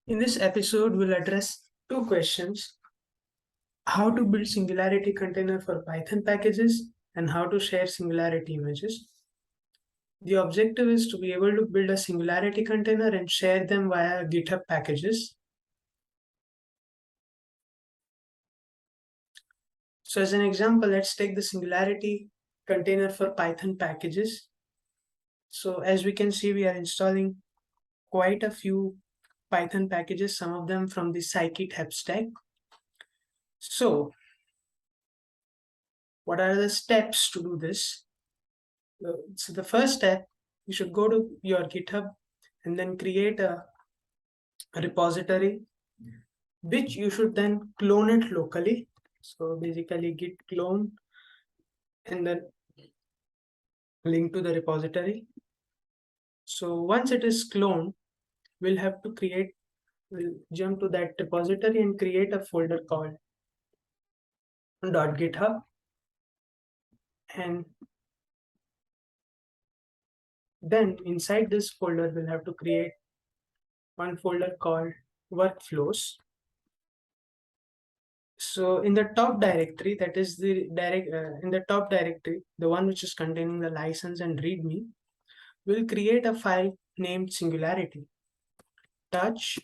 In this episode, we'll address two questions: how to build Singularity container for Python packages and how to share Singularity images. The objective is to be able to build a Singularity container and share them via GitHub packages. So as an example, let's take the Singularity container for Python packages. So as we can see, we are installing quite a few Python packages, some of them from the scikit-hep stack. So what are the steps to do this? So the first step, you should go to your GitHub and then create a repository, which you should then clone it locally. So basically git clone and then link to the repository. So once it is cloned, we'll jump to that repository and create a folder called .github, and then inside this folder we'll have to create one folder called workflows. So in the top directory, that is the in the top directory, the one which is containing the license and readme, we'll create a file named Singularity. Touch.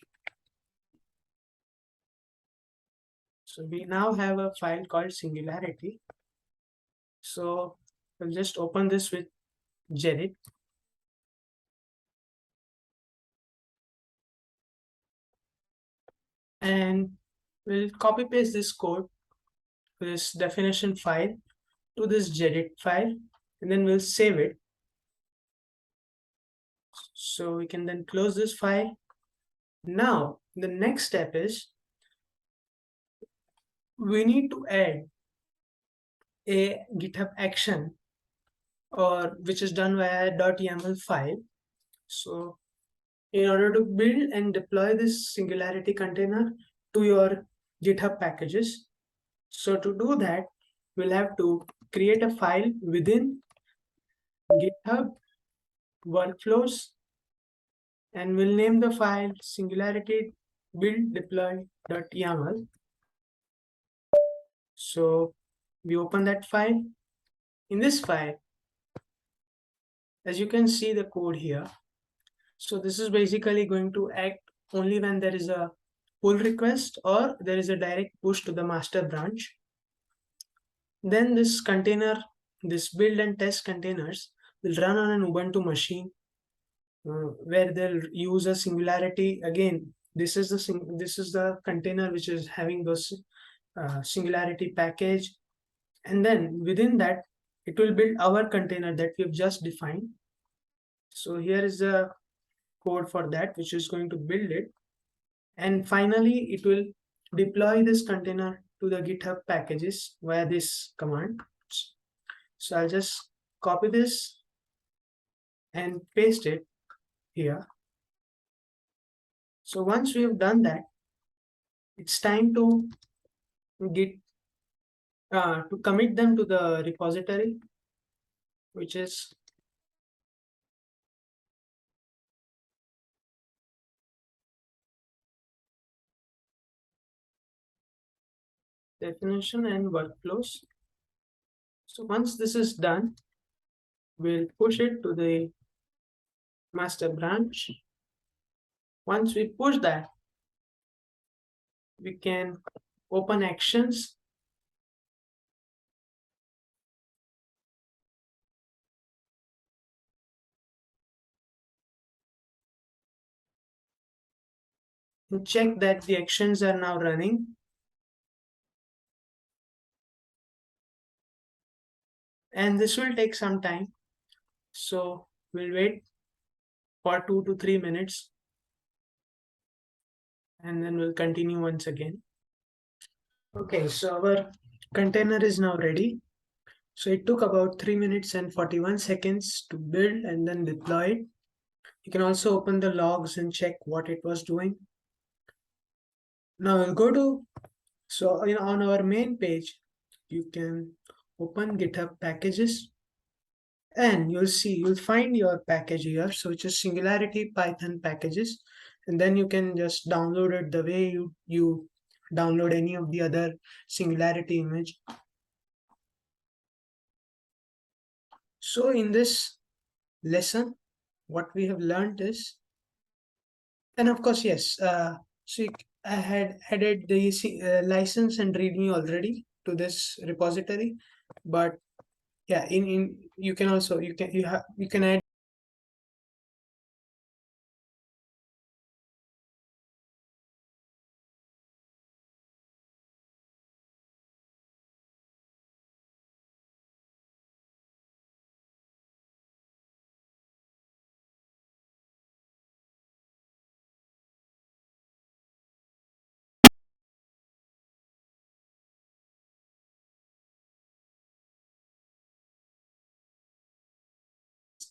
So we now have a file called Singularity. So we'll just open this with gedit. And we'll copy paste this code, this definition file, to this gedit file, and then we'll save it. So we can then close this file. Now the next step is we need to add a GitHub action, or which is done via .yaml file. So in order to build and deploy this Singularity container to your GitHub packages, so to do that, we'll have to create a file within GitHub workflows, and we'll name the file Singularity build deploy.yaml. So we open that file. In this file, as you can see the code here, so this is basically going to act only when there is a pull request or there is a direct push to the master branch. Then this container, this build and test containers will run on an Ubuntu machine where they'll use a Singularity. Again, this is the container which is having those Singularity package, and then within that it will build our container that we've just defined. So here is the code for that, which is going to build it, and finally it will deploy this container to the GitHub packages via this command. So I'll just copy this and paste it here. So once we have done that, it's time to commit them to the repository, which is definition and workflows. So once this is done, we'll push it to the master branch. Once we push that, we can open actions. And check that the actions are now running. And this will take some time. So we'll wait for 2 to 3 minutes. And then we'll continue once again. Okay, so our container is now ready. So it took about 3 minutes and 41 seconds to build and then deploy it. You can also open the logs and check what it was doing. Now we'll go to, so on our main page, you can open GitHub packages, and you'll find your package here. So it's just Singularity Python packages, and then you can just download it the way you download any of the other Singularity image. So in this lesson, what we have learned is, and of course, yes, I had added the license and readme already to this repository, but yeah, in you can also you can add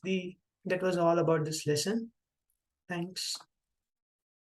the that was all about this lesson. Thanks.